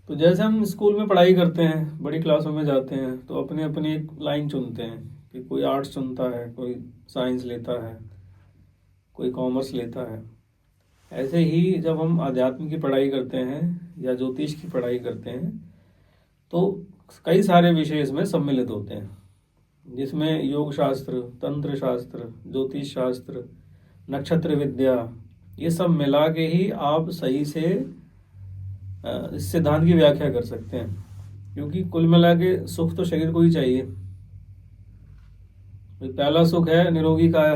तो जैसे हम स्कूल में पढ़ाई करते हैं, बड़ी क्लासों में जाते हैं, तो अपनी अपनी एक लाइन चुनते हैं कि कोई आर्ट्स चुनता है, कोई साइंस लेता है, कोई कॉमर्स लेता है। ऐसे ही जब हम अध्यात्म की पढ़ाई करते हैं या ज्योतिष की पढ़ाई करते हैं, तो कई सारे विषय इसमें सम्मिलित होते हैं, जिसमें योग शास्त्र, तंत्र शास्त्र, ज्योतिष शास्त्र, नक्षत्र विद्या, ये सब मिला के ही आप सही से इस सिद्धांत की व्याख्या कर सकते हैं। क्योंकि कुल मिला के सुख तो शरीर को ही चाहिए। पहला सुख है निरोगी काया,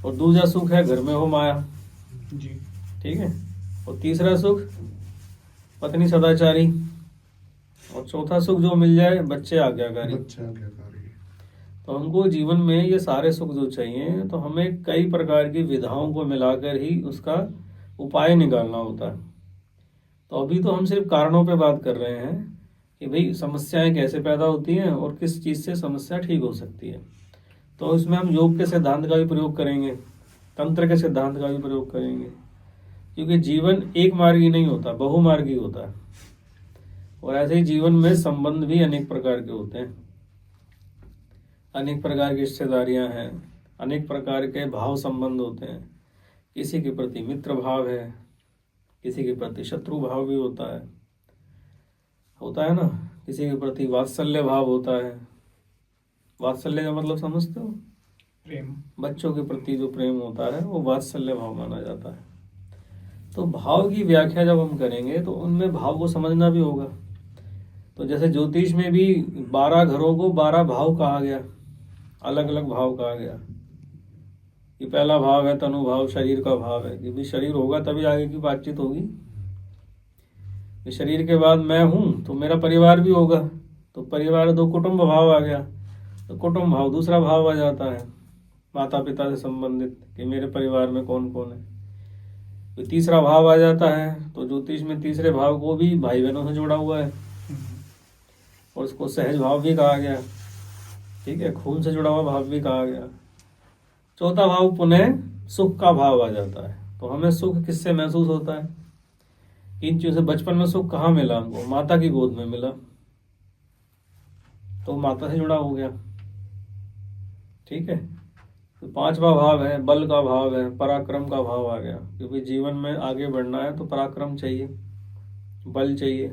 और दूसरा सुख है घर में हो माया जी। ठीक है, और तीसरा सुख पत्नी सदाचारी, और चौथा सुख जो मिल जाए बच्चे आज्ञाकारी। तो हमको जीवन में ये सारे सुख जो चाहिए, तो हमें कई प्रकार की विधाओं को मिलाकर ही उसका उपाय निकालना होता है। तो अभी तो हम सिर्फ कारणों पे बात कर रहे हैं कि भाई समस्याएं कैसे पैदा होती हैं और किस चीज़ से समस्या ठीक हो सकती है। तो इसमें हम योग के सिद्धांत का भी प्रयोग करेंगे, तंत्र के सिद्धांत का भी प्रयोग करेंगे, क्योंकि जीवन एक मार्गी नहीं होता, बहुमार्गी होता है। और ऐसे ही जीवन में संबंध भी अनेक प्रकार के होते हैं, अनेक प्रकार की रिश्तेदारियां हैं, अनेक प्रकार के भाव संबंध होते हैं। किसी के प्रति मित्र भाव है, किसी के प्रति शत्रु भाव भी होता है ना, किसी के प्रति वात्सल्य भाव होता है। वात्सल्य का मतलब समझते हो? प्रेम। बच्चों के प्रति जो प्रेम होता है वो वात्सल्य भाव माना जाता है। तो भाव की व्याख्या जब हम करेंगे तो उनमें भाव को समझना भी होगा। तो जैसे ज्योतिष में भी 12 घरों को 12 भाव कहा गया, अलग अलग भाव कहा गया। कि पहला भाव है तनु भाव, शरीर का भाव है कि भी शरीर होगा तभी आगे की बातचीत होगी। शरीर के बाद मैं हूँ तो मेरा परिवार भी होगा, तो परिवार दो कुटुंब भाव आ गया, तो कुटुंब भाव दूसरा भाव आ जाता है, माता पिता से संबंधित कि मेरे परिवार में कौन कौन है। तो तीसरा भाव आ जाता है, तो ज्योतिष में तीसरे भाव को भी भाई बहनों से जोड़ा हुआ है और उसको सहज भाव भी कहा गया, ठीक है, खून से जुड़ा हुआ भाव भी कहा गया। चौथा भाव पुनः सुख का भाव आ जाता है। तो हमें सुख किससे महसूस होता है? इन चीजों से। बचपन में सुख कहाँ मिला हमको? माता की गोद में मिला, तो माता से जुड़ा हो गया, ठीक है। तो पांचवा भाव है बल का भाव है, पराक्रम का भाव आ गया, क्योंकि जीवन में आगे बढ़ना है तो पराक्रम चाहिए, बल चाहिए।